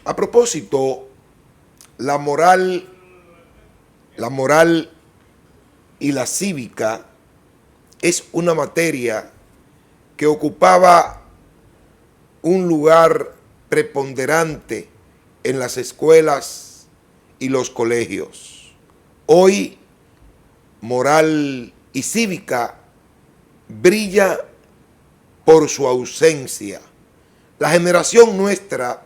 A propósito, la moral y la cívica es una materia que ocupaba un lugar preponderante en las escuelas y los colegios. Hoy, moral y cívica brilla por su ausencia. La generación nuestra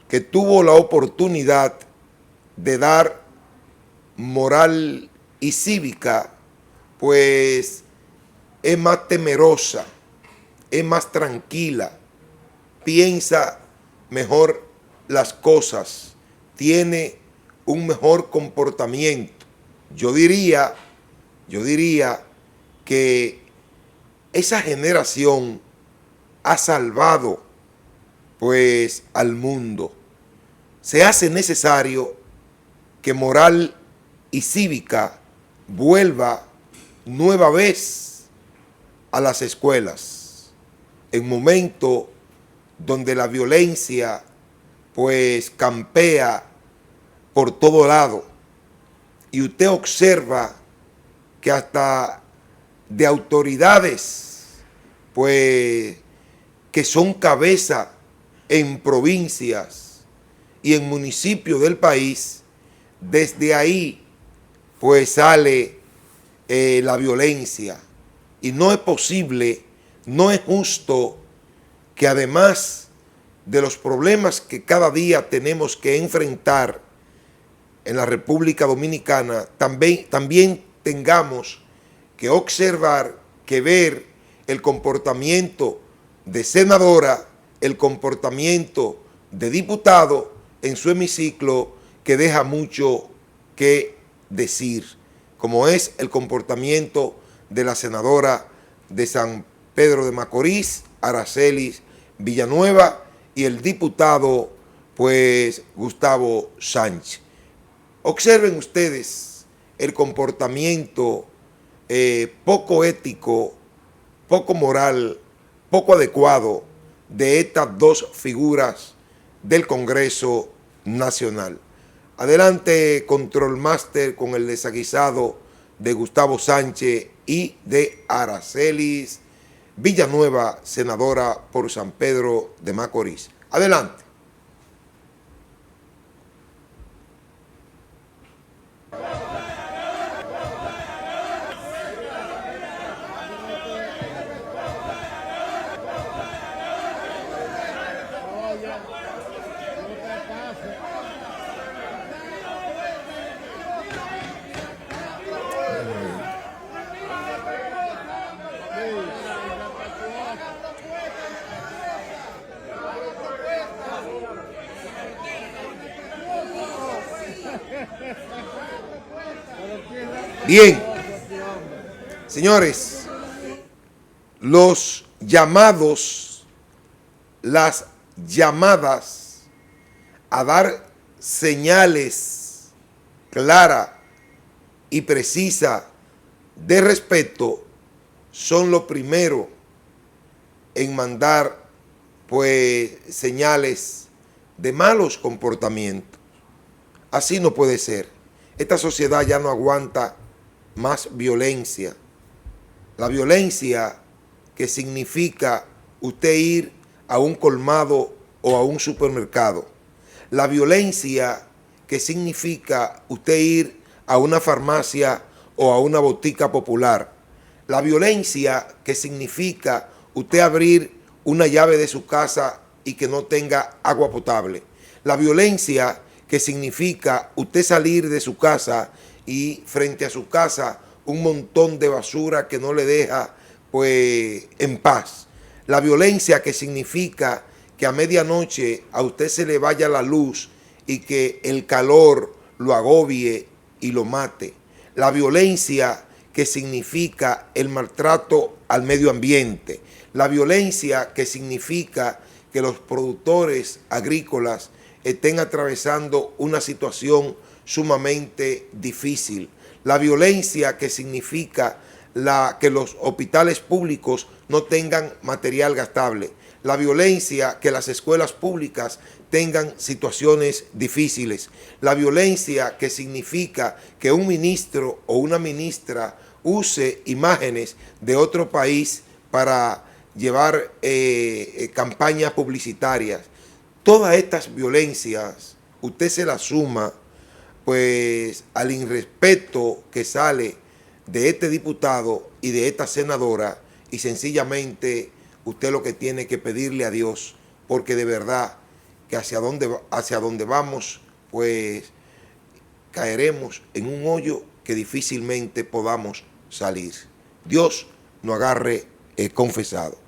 que tuvo la oportunidad de dar moral y cívica, pues es más temerosa, es más tranquila, piensa mejor las cosas, tiene un mejor comportamiento. Yo diría que esa generación ha salvado pues al mundo. Se hace necesario que moral y cívica vuelva nueva vez a las escuelas, en momento donde la violencia pues campea por todo lado, y usted observa que hasta de autoridades pues que son cabeza en provincias y en municipios del país, desde ahí pues sale la violencia. Y no es posible, no es justo que además de los problemas que cada día tenemos que enfrentar en la República Dominicana, también tengamos que observar, que ver el comportamiento de senadora, el comportamiento de diputado en su hemiciclo, que deja mucho que decir, como es el comportamiento de la senadora de San Pedro de Macorís, Aracelis Villanueva, y el diputado pues Gustavo Sánchez. Observen ustedes el comportamiento poco ético, poco moral, poco adecuado de estas dos figuras del Congreso Nacional. Adelante, Control Master, con el desaguisado de Gustavo Sánchez y de Aracelis Villanueva, senadora por San Pedro de Macorís. Adelante. Bien, señores, los llamados, las llamadas a dar señales claras y precisas de respeto son lo primero en mandar pues señales de malos comportamientos. Así no puede ser. Esta sociedad ya no aguanta más violencia. La violencia que significa usted ir a un colmado o a un supermercado. La violencia que significa usted ir a una farmacia o a una botica popular. La violencia que significa usted abrir una llave de su casa y que no tenga agua potable. La violencia que significa usted salir de su casa y frente a su casa un montón de basura que no le deja pues en paz. La violencia que significa que a medianoche a usted se le vaya la luz y que el calor lo agobie y lo mate. La violencia que significa el maltrato al medio ambiente. La violencia que significa que los productores agrícolas estén atravesando una situación sumamente difícil. La violencia que significa que los hospitales públicos no tengan material gastable. la violencia que las escuelas públicas tengan situaciones difíciles, la violencia que significa que un ministro o una ministra use imágenes de otro país para llevar campañas publicitarias. Todas estas violencias, usted se las suma pues al irrespeto que sale de este diputado y de esta senadora, y sencillamente usted lo que tiene que pedirle a Dios, porque de verdad que hacia donde vamos, pues caeremos en un hoyo que difícilmente podamos salir. Dios nos agarre confesado.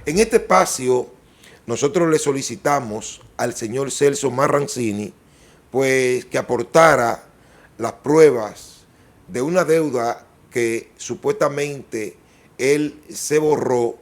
En este espacio nosotros le solicitamos al señor Celso Marrancini pues que aportara las pruebas de una deuda que supuestamente él se borró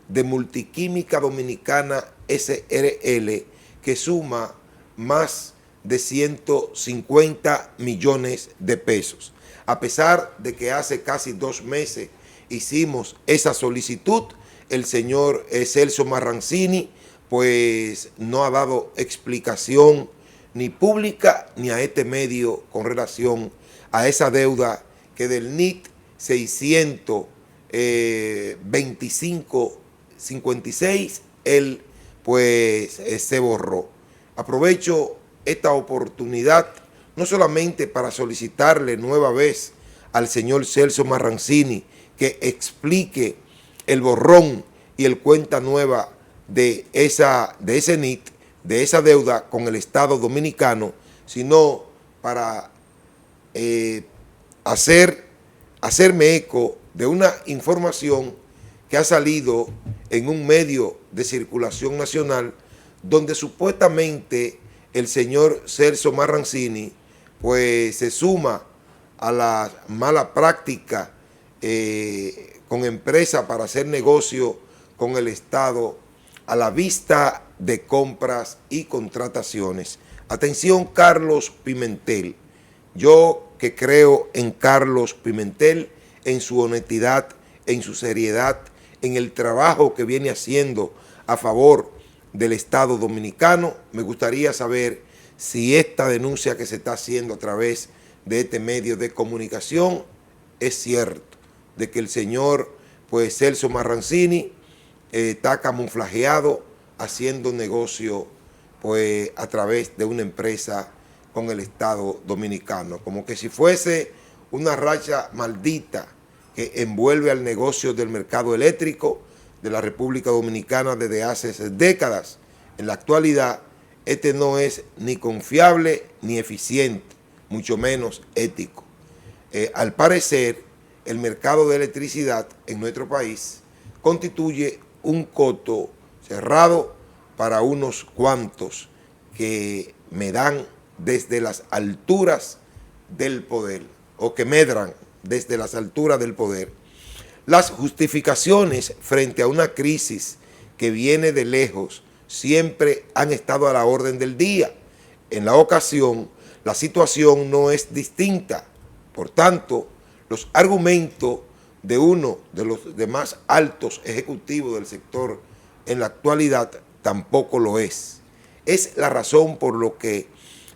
de Multiquímica Dominicana SRL, que suma más de 150 millones de pesos. A pesar de que hace casi 2 meses hicimos esa solicitud, el señor Celso Marrancini pues no ha dado explicación ni pública ni a este medio con relación a esa deuda que del NIT 62556 él pues se borró. Aprovecho esta oportunidad no solamente para solicitarle nueva vez al señor Celso Marrancini que explique el borrón y el cuenta nueva de ese NIT, de esa deuda con el Estado Dominicano, sino para hacerme eco de una información que ha salido en un medio de circulación nacional, donde supuestamente el señor Celso Marrancini pues se suma a la mala práctica con empresas para hacer negocio con el Estado a la vista de compras y contrataciones. Atención, Carlos Pimentel. Yo que creo en Carlos Pimentel, en su honestidad, en su seriedad, en el trabajo que viene haciendo a favor del Estado Dominicano, me gustaría saber si esta denuncia que se está haciendo a través de este medio de comunicación es cierto, de que el señor pues Celso Marrancini está camuflajeado haciendo negocio pues a través de una empresa con el Estado Dominicano, como que si fuese una racha maldita que envuelve al negocio del mercado eléctrico de la República Dominicana desde hace décadas. En la actualidad, este no es ni confiable ni eficiente, mucho menos ético. Al parecer, el mercado de electricidad en nuestro país constituye un coto cerrado para unos cuantos que medran desde las alturas del poder, o que medran desde las alturas del poder. Las justificaciones frente a una crisis que viene de lejos siempre han estado a la orden del día. En la ocasión, la situación no es distinta. Por tanto, los argumentos de uno de los demás altos ejecutivos del sector en la actualidad tampoco lo es. Es la razón por lo que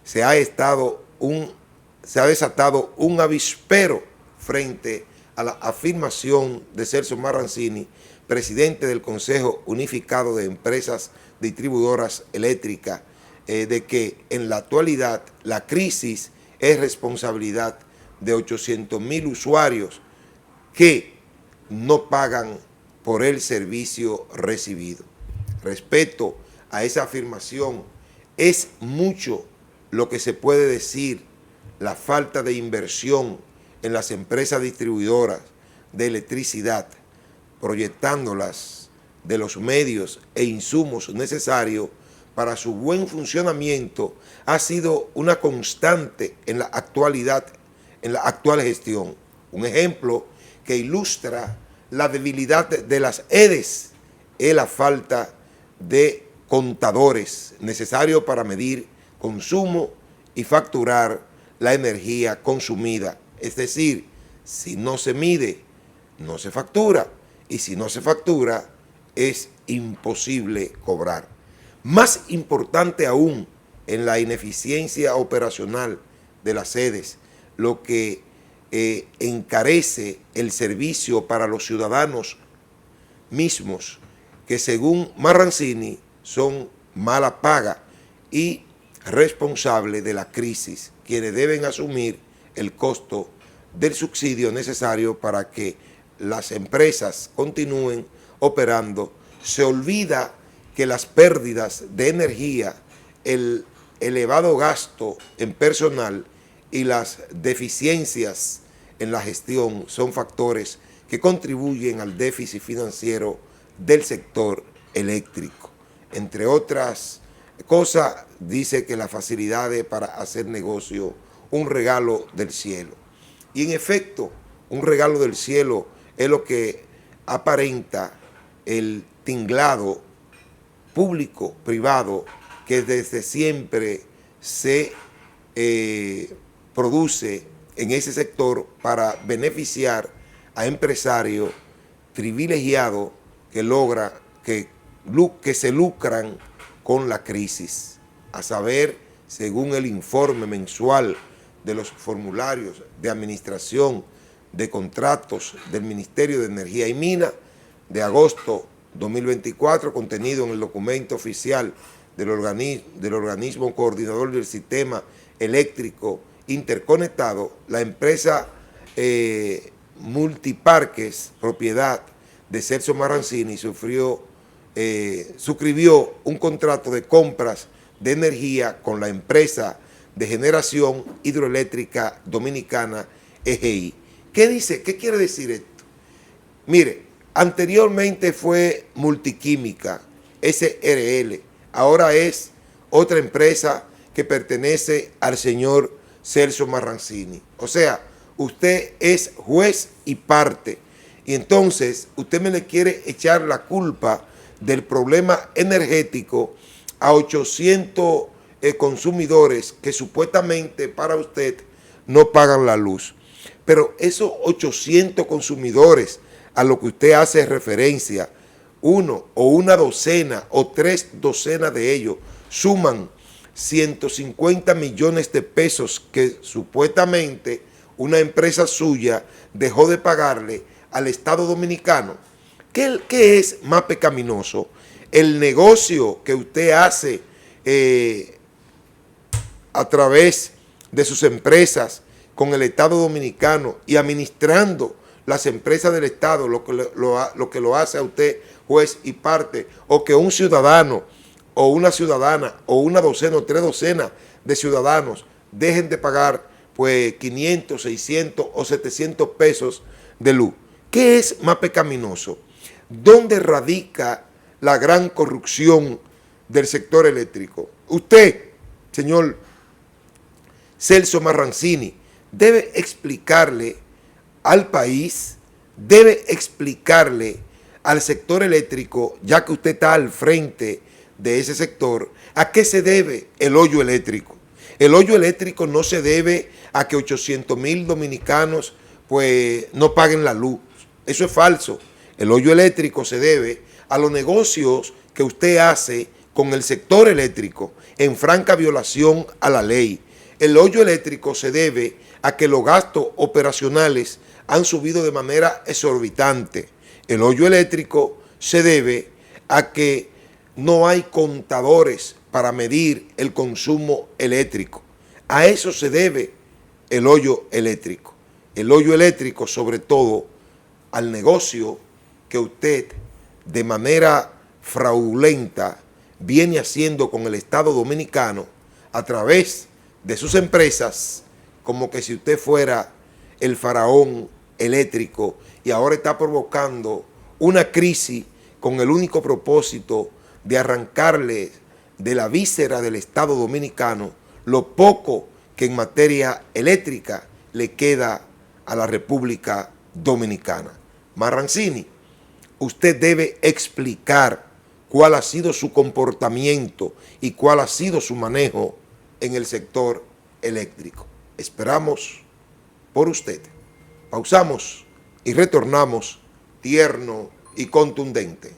se ha desatado un avispero frente a la afirmación de Celso Marrancini, presidente del Consejo Unificado de Empresas Distribuidoras Eléctricas, de que en la actualidad la crisis es responsabilidad de 800,000 usuarios que no pagan por el servicio recibido. Respecto a esa afirmación, es mucho lo que se puede decir la falta de inversión en las empresas distribuidoras de electricidad, proyectándolas de los medios e insumos necesarios para su buen funcionamiento, ha sido una constante en la actualidad, en la actual gestión. Un ejemplo que ilustra la debilidad de las EDES es la falta de contadores necesarios para medir consumo y facturar la energía consumida. Es decir, si no se mide, no se factura, y si no se factura, es imposible cobrar. Más importante aún, en la ineficiencia operacional de las sedes, lo que encarece el servicio para los ciudadanos mismos, que según Marrancini son mala paga y responsable de la crisis, quienes deben asumir el costo del subsidio necesario para que las empresas continúen operando. Se olvida que las pérdidas de energía, el elevado gasto en personal y las deficiencias en la gestión son factores que contribuyen al déficit financiero del sector eléctrico. Entre otras cosas, dice que las facilidades para hacer negocio, un regalo del cielo. Y en efecto, un regalo del cielo es lo que aparenta el tinglado público-privado que desde siempre se produce en ese sector para beneficiar a empresarios privilegiados que se lucran con la crisis. A saber, según el informe mensual de los formularios de administración de contratos del Ministerio de Energía y Minas de agosto 2024, contenido en el documento oficial del organismo coordinador del sistema eléctrico interconectado, la empresa Multiparques, propiedad de Celso Marrancini, suscribió un contrato de compras de energía con la empresa de generación hidroeléctrica dominicana EGI. ¿Qué quiere decir esto? Mire, anteriormente fue Multiquímica, SRL, ahora es otra empresa que pertenece al señor Celso Marrancini. O sea, usted es juez y parte, y entonces usted me le quiere echar la culpa del problema energético a 800 consumidores que supuestamente para usted no pagan la luz. Pero esos 800 consumidores a lo que usted hace referencia, uno o una docena o 3 docenas de ellos suman 150 millones de pesos que supuestamente una empresa suya dejó de pagarle al Estado Dominicano. ¿Qué es más pecaminoso? El negocio que usted hace a través de sus empresas con el Estado Dominicano y administrando las empresas del Estado, lo que lo hace a usted juez y parte, o que un ciudadano o una ciudadana o una docena o 3 docenas de ciudadanos dejen de pagar pues 500, 600 o 700 pesos de luz. ¿Qué es más pecaminoso? ¿Dónde radica la gran corrupción del sector eléctrico? Usted, señor Celso Marrancini, debe explicarle al país, debe explicarle al sector eléctrico, ya que usted está al frente de ese sector, a qué se debe el hoyo eléctrico. El hoyo eléctrico no se debe a que 800,000 dominicanos pues no paguen la luz. Eso es falso. El hoyo eléctrico se debe a los negocios que usted hace con el sector eléctrico en franca violación a la ley. El hoyo eléctrico se debe a que los gastos operacionales han subido de manera exorbitante. El hoyo eléctrico se debe a que no hay contadores para medir el consumo eléctrico. A eso se debe el hoyo eléctrico. El hoyo eléctrico, sobre todo, al negocio que usted de manera fraudulenta viene haciendo con el Estado Dominicano a través de sus empresas, como que si usted fuera el faraón eléctrico, y ahora está provocando una crisis con el único propósito de arrancarle de la víscera del Estado Dominicano lo poco que en materia eléctrica le queda a la República Dominicana. Marrancini, usted debe explicar cuál ha sido su comportamiento y cuál ha sido su manejo en el sector eléctrico. Esperamos por usted. Pausamos y retornamos tierno y contundente.